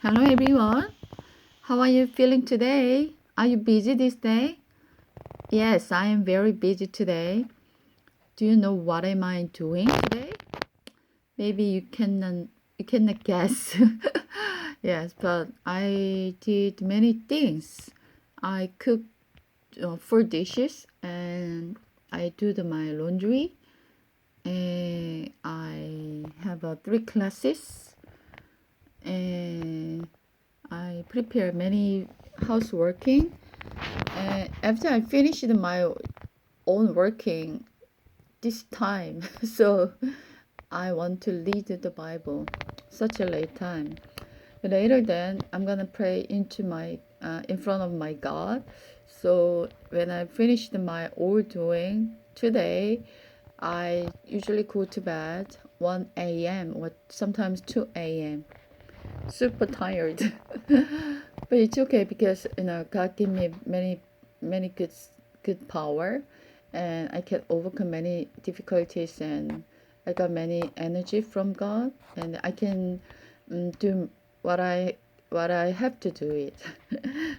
Hello everyone. How are you feeling today? Are you busy this day? Yes, I am very busy today. Do you know what am I doing today? Maybe you cannot guess. Yes, but I did many things. I cooked 4 dishes and I do my laundry and I have 3 classes and I prepare many houseworking. And after I finished my own working this time, so I want to read the Bible. Such a late time. Later, then I'm gonna pray into my in front of my God. So when I finished my all doing today, I usually go to bed 1 a.m. or sometimes 2 a.m. Super tired. But it's okay because God gave me many good power and I can overcome many difficulties and I got many energy from God and I can do what I have to do it.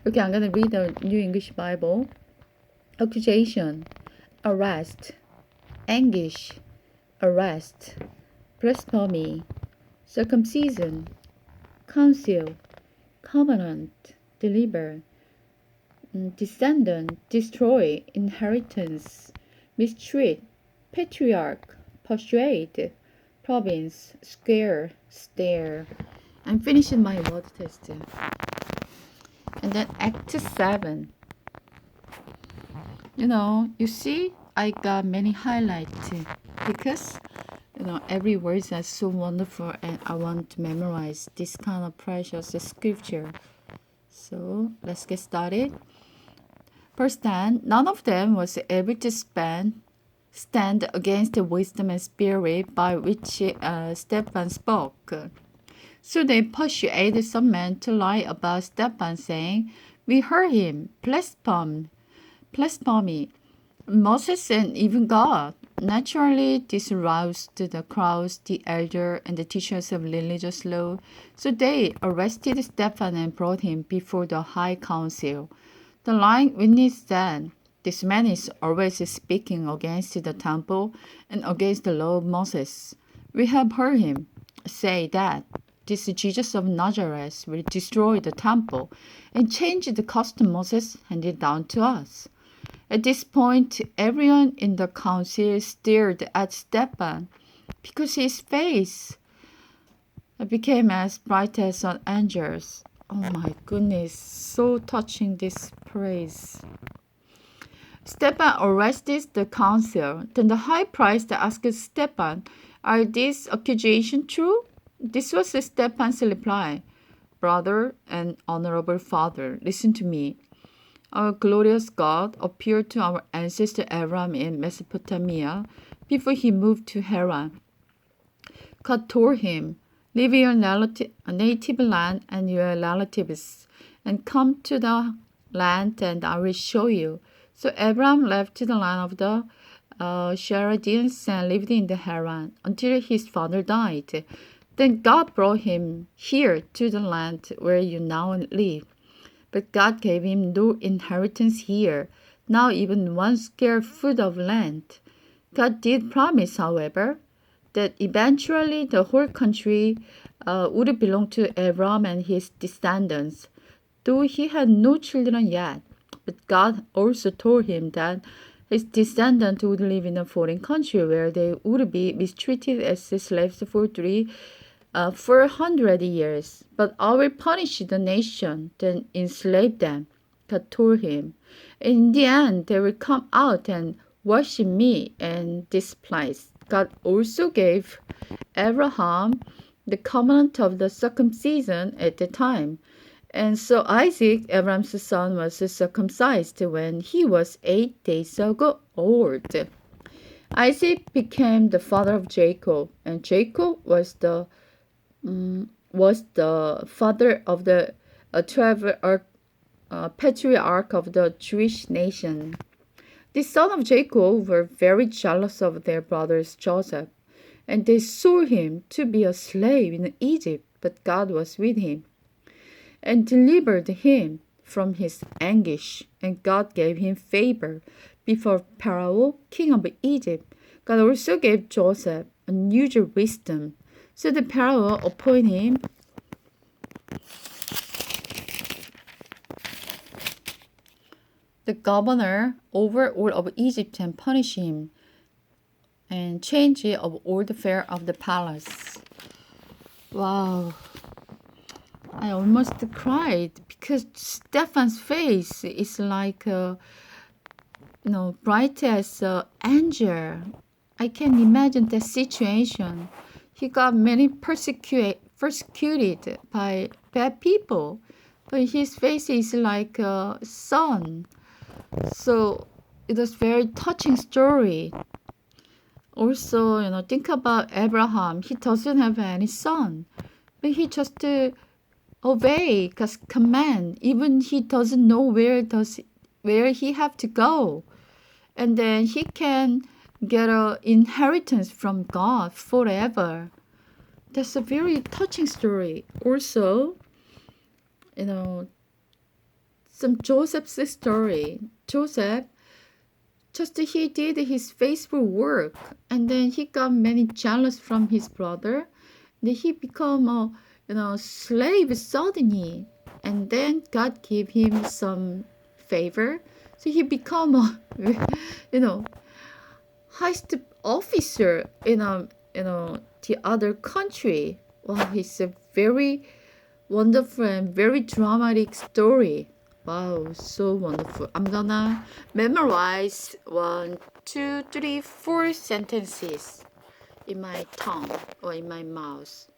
Okay, I'm gonna read the New English Bible. Accusation, arrest, anguish, arrest, blasphemy, circumcision, counsel, covenant, deliver, descendant, destroy, inheritance, mistreat, patriarch, persuade, province, scare, stare. I'm finishing my word test. And then Act 7. You see, I got many highlights because, every word is so wonderful and I want to memorize this kind of precious scripture. So let's get started. Verse 10, none of them was able to stand against the wisdom and spirit by which Stephen spoke. So they persuaded some men to lie about Stephen, saying, "We heard him blasphemy, Moses and even God." Naturally, this roused the crowds, the elder, and the teachers of religious law. So they arrested Stephen and brought him before the high council. The lying witness said, "This man is always speaking against the temple and against the law of Moses. We have heard him say that this Jesus of Nazareth will destroy the temple and change the custom Moses handed down to us." At this point, everyone in the council stared at Stephen because his face became as bright as an angel's. Oh my goodness, so touching this praise. Stephen arrested the council. Then the high priest asked Stephen, "Are these accusations true?" This was Stephen's reply. "Brother and honorable father, listen to me. Our glorious God appeared to our ancestor Abraham in Mesopotamia before he moved to Haran. God told him, 'Leave your native land and your relatives, and come to the land and I will show you.' So Abraham left the land of the Chaldeans and lived in the Haran until his father died. Then God brought him here to the land where you now live. But God gave him no inheritance here, not even one square foot of land. God did promise, however, that eventually the whole country would belong to Abraham and his descendants, though he had no children yet. But God also told him that his descendants would live in a foreign country where they would be mistreated as slaves for 400 years. But I will punish the nation, then enslave them, God told him. In the end, they will come out and worship me in this place. God also gave Abraham the covenant of the circumcision at the time. And so Isaac, Abraham's son, was circumcised when he was 8 days old. Isaac became the father of Jacob, and Jacob was the father of the 12 patriarch of the Jewish nation. The sons of Jacob were very jealous of their brother Joseph, and they sold him to be a slave in Egypt, but God was with him. and delivered him from his anguish. And God gave him favor before Pharaoh, king of Egypt. God also gave Joseph unusual wisdom. So the Pharaoh appointed him the governor over all of Egypt and punish him and change of all the fare of the palace. Wow. I almost cried because Stefan's face is like, bright as an angel. I can imagine that situation. He got many persecuted by bad people, but his face is like a sun. So it was very touching story. Also, think about Abraham. He doesn't have any son, but he just obey God's command. Even he doesn't know where he have to go, and then he can get an inheritance from God forever. That's a very touching story. Also, some Joseph's story. Joseph, just he did his faithful work, and then he got many jealous from his brother. Then he become a slave suddenly, and then God gave him some favor, so he become a highest officer in the other country. Wow, it's a very wonderful and very dramatic story. Wow, so wonderful. I'm gonna memorize 1, 2, 3, 4 sentences in my tongue or in my mouth.